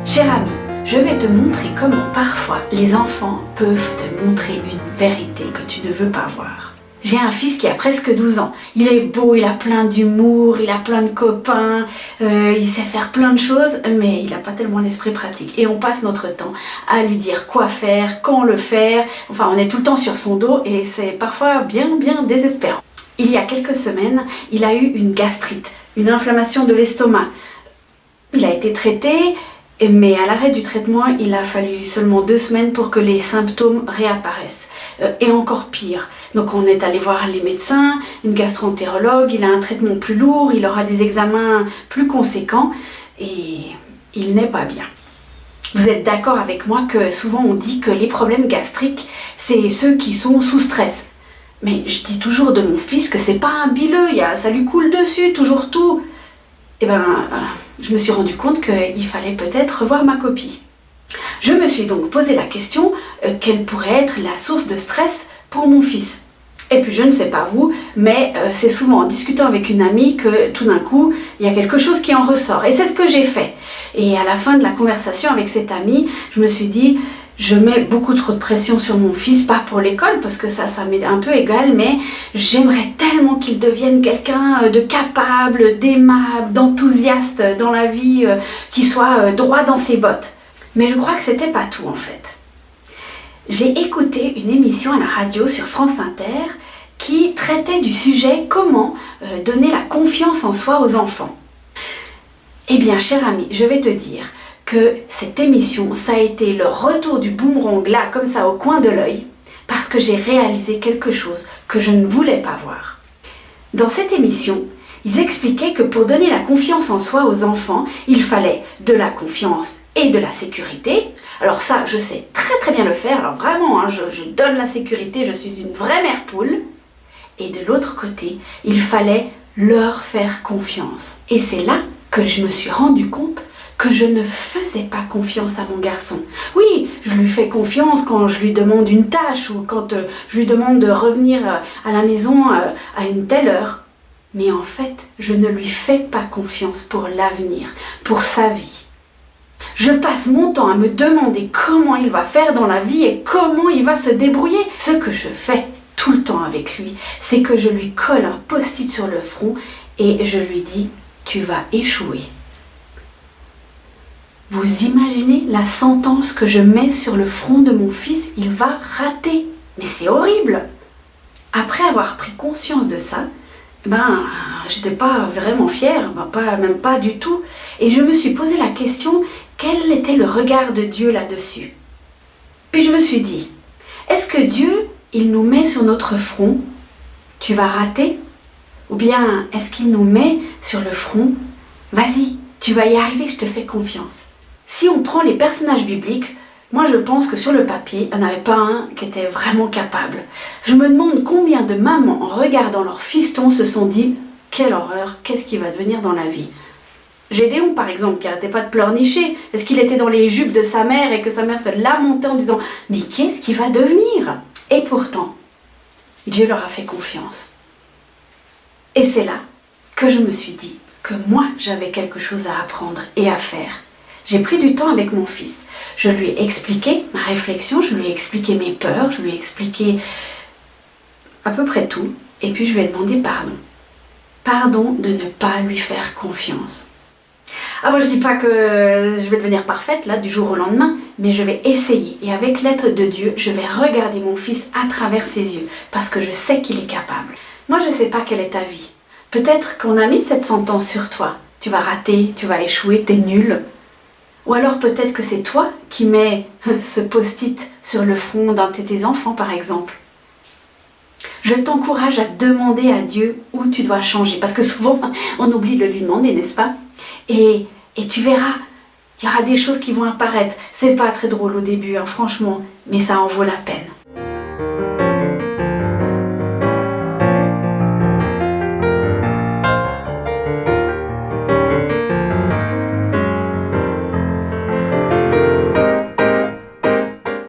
Cher ami, je vais te montrer comment parfois les enfants peuvent te montrer une vérité que tu ne veux pas voir. J'ai un fils qui a presque 12 ans. Il est beau, il a plein d'humour, il a plein de copains, il sait faire plein de choses, mais il n'a pas tellement l'esprit pratique. Et on passe notre temps à lui dire quoi faire, quand le faire. Enfin, on est tout le temps sur son dos et c'est parfois bien désespérant. Il y a quelques semaines, il a eu une gastrite, une inflammation de l'estomac. Il a été traité, mais à l'arrêt du traitement, il a fallu seulement 2 semaines pour que les symptômes réapparaissent. Et encore pire. Donc on est allé voir les médecins, une gastro-entérologue, il a un traitement plus lourd, il aura des examens plus conséquents et il n'est pas bien. Vous êtes d'accord avec moi que souvent on dit que les problèmes gastriques, c'est ceux qui sont sous stress. Mais je dis toujours de mon fils que c'est pas un bileux, ça lui coule dessus, toujours tout. Et je me suis rendu compte qu'il fallait peut-être revoir ma copie. Je me suis donc posé la question, quelle pourrait être la source de stress pour mon fils. Et puis je ne sais pas vous, mais c'est souvent en discutant avec une amie que tout d'un coup, il y a quelque chose qui en ressort. Et c'est ce que j'ai fait. Et à la fin de la conversation avec cette amie, je me suis dit, je mets beaucoup trop de pression sur mon fils, pas pour l'école, parce que ça m'est un peu égal, mais j'aimerais tellement qu'il devienne quelqu'un de capable, d'aimable, d'enthousiaste dans la vie, qu'il soit droit dans ses bottes. Mais je crois que c'était pas tout en fait. J'ai écouté une émission à la radio sur France Inter qui traitait du sujet comment donner la confiance en soi aux enfants. Eh bien, cher ami, je vais te dire que cette émission, ça a été le retour du boomerang là, comme ça, au coin de l'œil, parce que j'ai réalisé quelque chose que je ne voulais pas voir. Dans cette émission, ils expliquaient que pour donner la confiance en soi aux enfants, il fallait de la confiance et de la sécurité. Alors ça, je sais très bien le faire. Alors vraiment, je donne la sécurité, je suis une vraie mère poule. Et de l'autre côté, il fallait leur faire confiance. Et c'est là que je me suis rendu compte que je ne faisais pas confiance à mon garçon. Oui, je lui fais confiance quand je lui demande une tâche ou quand je lui demande de revenir à la maison à une telle heure. Mais en fait, je ne lui fais pas confiance pour l'avenir, pour sa vie. Je passe mon temps à me demander comment il va faire dans la vie et comment il va se débrouiller. Ce que je fais tout le temps avec lui, c'est que je lui colle un post-it sur le front et je lui dis « Tu vas échouer ». Vous imaginez la sentence que je mets sur le front de mon fils, il va rater. Mais c'est horrible. Après avoir pris conscience de ça, j'étais pas vraiment fière, même pas du tout. Et je me suis posé la question, quel était le regard de Dieu là-dessus? Puis je me suis dit, est-ce que Dieu, il nous met sur notre front, tu vas rater? Ou bien est-ce qu'il nous met sur le front, vas-y, tu vas y arriver, je te fais confiance. Si on prend les personnages bibliques, moi je pense que sur le papier, il n'y en avait pas un qui était vraiment capable. Je me demande combien de mamans, en regardant leur fiston, se sont dit « Quelle horreur, qu'est-ce qui va devenir dans la vie ?» Gédéon par exemple, qui n'arrêtait pas de pleurnicher. Est-ce qu'il était dans les jupes de sa mère et que sa mère se lamentait en disant « Mais qu'est-ce qui va devenir ?» Et pourtant, Dieu leur a fait confiance. Et c'est là que je me suis dit que moi j'avais quelque chose à apprendre et à faire. J'ai pris du temps avec mon fils. Je lui ai expliqué ma réflexion, je lui ai expliqué mes peurs, je lui ai expliqué à peu près tout. Et puis je lui ai demandé pardon. Pardon de ne pas lui faire confiance. Alors je dis pas que je vais devenir parfaite là du jour au lendemain, mais je vais essayer. Et avec l'aide de Dieu, je vais regarder mon fils à travers ses yeux, parce que je sais qu'il est capable. Moi je sais pas quelle est ta vie. Peut-être qu'on a mis cette sentence sur toi. Tu vas rater, tu vas échouer, t'es nul. Ou alors peut-être que c'est toi qui mets ce post-it sur le front d'un de tes enfants par exemple. Je t'encourage à demander à Dieu où tu dois changer. Parce que souvent, on oublie de lui demander, n'est-ce pas? Et tu verras, il y aura des choses qui vont apparaître. C'est pas très drôle au début, franchement, mais ça en vaut la peine.